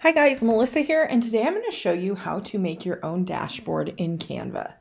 Hi guys, Melissa here, and today I'm going to show you how to make your own dashboard in Canva.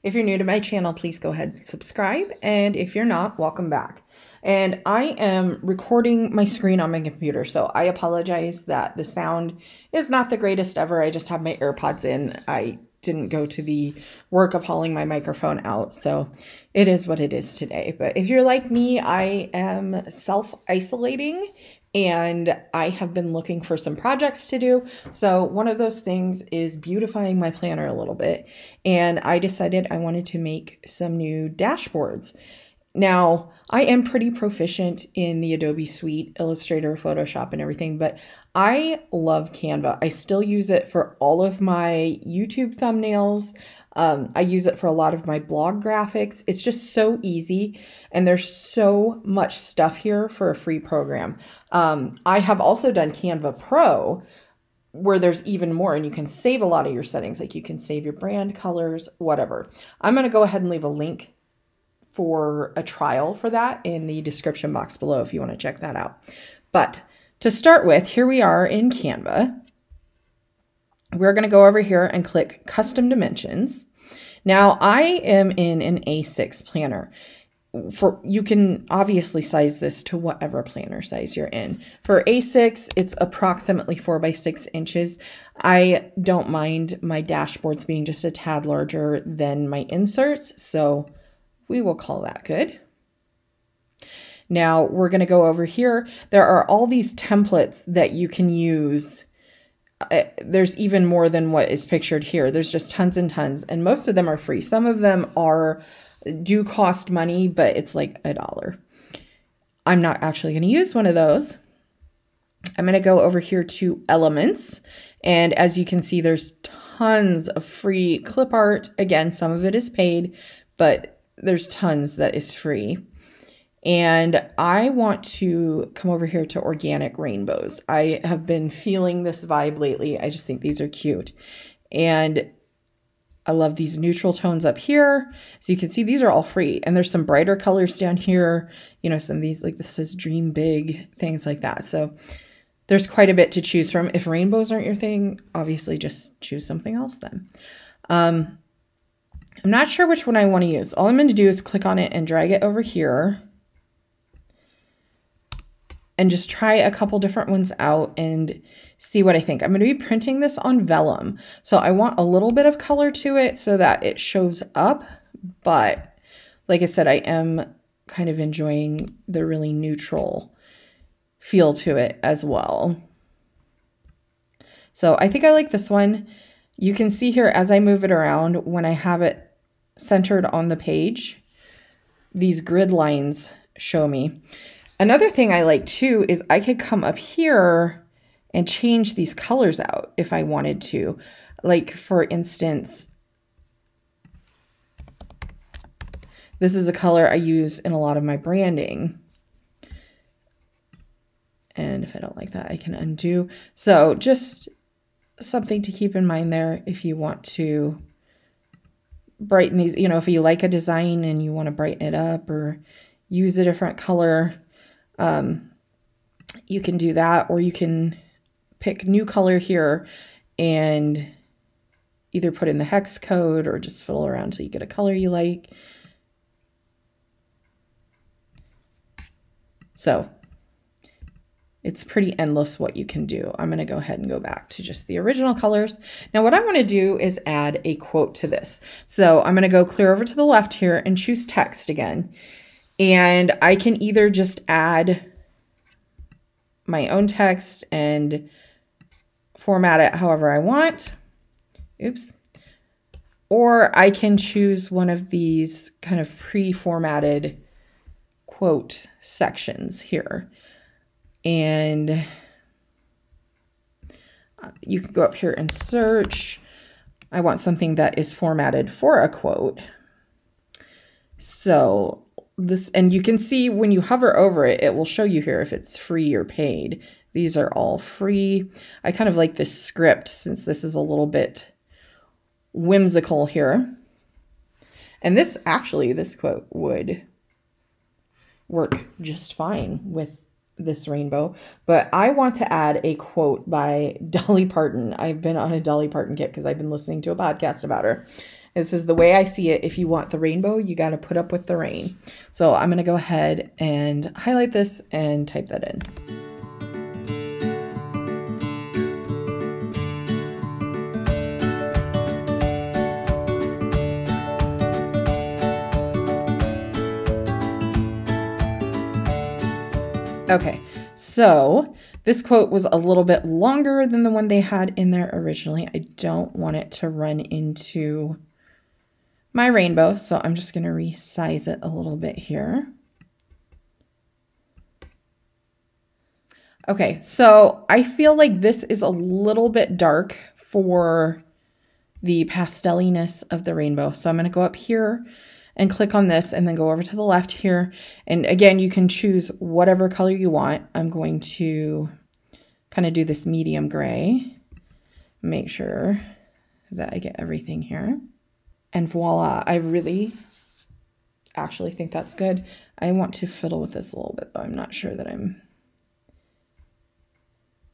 If you're new to my channel, please go ahead and subscribe, and if you're not, welcome back. And I am recording my screen on my computer, so I apologize that the sound is not the greatest ever. I just have my AirPods in. I didn't go to the work of hauling my microphone out, so it is what it is today. But if you're like me, I am self-isolating and I have been looking for some projects to do. So one of those things is beautifying my planner a little bit. And I decided I wanted to make some new dashboards. Now, I am pretty proficient in the Adobe Suite, Illustrator, Photoshop, and everything, but I love Canva. I still use it for all of my YouTube thumbnails. I use it for a lot of my blog graphics. It's just so easy, and there's so much stuff here for a free program. I have also done Canva Pro, where there's even more, and you can save a lot of your settings. Like you can save your brand colors, whatever. I'm going to go ahead and leave a link for a trial for that in the description box below if you want to check that out. But to start with, here we are in Canva. We're going to go over here and click Custom Dimensions. Now, I am in an A6 planner. You can obviously size this to whatever planner size you're in. For A6, it's approximately 4 by 6 inches. I don't mind my dashboards being just a tad larger than my inserts, so we will call that good. Now, we're going to go over here. There are all these templates that you can use. There's even more than what is pictured here. There's just tons and tons, and most of them are free. Some of them do cost money, but it's like $1. I'm not actually going to use one of those. I'm going to go over here to Elements, and as you can see, there's tons of free clip art. Again, some of it is paid, but there's tons that is free. And I want to come over here to organic rainbows. I have been feeling this vibe lately. I just think these are cute. And I love these neutral tones up here. So you can see these are all free. And there's some brighter colors down here. You know, some of these, like this says Dream Big, things like that. So there's quite a bit to choose from. If rainbows aren't your thing, obviously just choose something else then. I'm not sure which one I want to use. All I'm going to do is click on it and drag it over here and just try a couple different ones out and see what I think. I'm going to be printing this on vellum, so I want a little bit of color to it so that it shows up, but like I said, I am kind of enjoying the really neutral feel to it as well. So I think I like this one. You can see here as I move it around, when I have it centered on the page, these grid lines show me. Another thing I like too is I could come up here and change these colors out if I wanted to. Like for instance, this is a color I use in a lot of my branding. And if I don't like that, I can undo. So just something to keep in mind there if you want to brighten these, you know, if you like a design and you want to brighten it up or use a different color, you can do that, or you can pick new color here and either put in the hex code or just fiddle around until you get a color you like. So it's pretty endless what you can do. I'm going to go ahead and go back to just the original colors. Now what I want to do is add a quote to this. So I'm going to go clear over to the left here and choose text again. And I can either just add my own text and format it however I want. Oops. Or I can choose one of these kind of pre-formatted quote sections here. And you can go up here and search. I want something that is formatted for a quote. So this, and you can see when you hover over it, it will show you here if it's free or paid. These are all free. I kind of like this script since this is a little bit whimsical here. And this quote would work just fine with this rainbow, but I want to add a quote by Dolly Parton. I've been on a Dolly Parton kick because I've been listening to a podcast about her. This is the way I see it. If you want the rainbow, you got to put up with the rain. So I'm going to go ahead and highlight this and type that in. Okay, so this quote was a little bit longer than the one they had in there originally. I don't want it to run into my rainbow, so I'm just going to resize it a little bit here. Okay, so I feel like this is a little bit dark for the pasteliness of the rainbow. So I'm going to go up here and click on this and then go over to the left here. And again, you can choose whatever color you want. I'm going to kind of do this medium gray. Make sure that I get everything here. And voila, I really actually think that's good. I want to fiddle with this a little bit, though. I'm not sure that I'm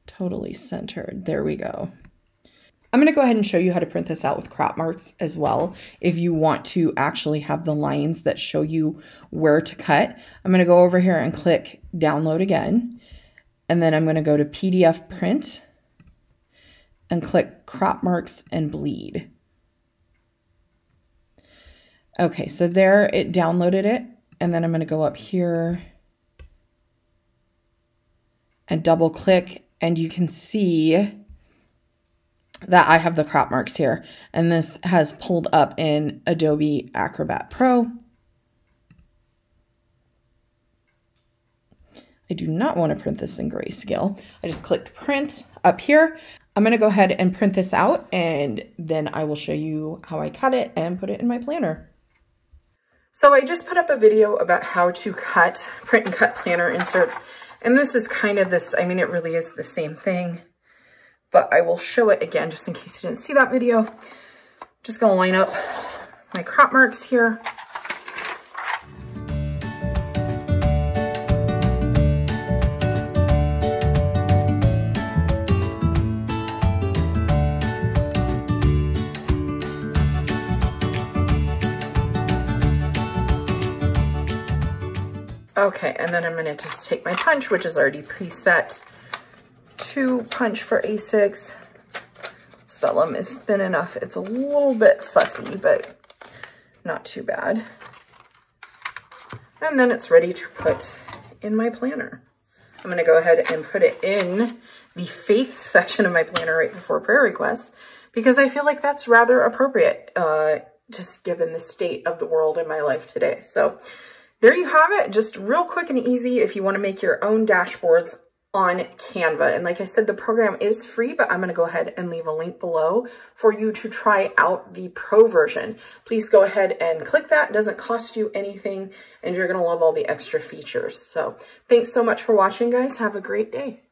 totally centered. There we go. I'm going to go ahead and show you how to print this out with crop marks as well. If you want to actually have the lines that show you where to cut, I'm going to go over here and click download again. And then I'm going to go to PDF print and click crop marks and bleed. Okay, so there it downloaded it. And then I'm going to go up here and double click, and you can see that I have the crop marks here, and this has pulled up in Adobe Acrobat Pro. I do not want to print this in grayscale. I just clicked print up here. I'm going to go ahead and print this out, and then I will show you how I cut it and put it in my planner. So I just put up a video about how to print and cut planner inserts, and this is kind of this, I mean, it really is the same thing, but I will show it again just in case you didn't see that video. Just gonna line up my crop marks here. Okay, and then I'm gonna just take my punch, which is already preset to punch for A6. This vellum is thin enough. It's a little bit fussy, but not too bad. And then it's ready to put in my planner. I'm gonna go ahead and put it in the faith section of my planner right before prayer requests, because I feel like that's rather appropriate, just given the state of the world in my life today. So there you have it, just real quick and easy if you wanna make your own dashboards on Canva. And like I said, the program is free, but I'm going to go ahead and leave a link below for you to try out the pro version. Please go ahead and click that. It doesn't cost you anything, and you're going to love all the extra features. So thanks so much for watching, guys. Have a great day.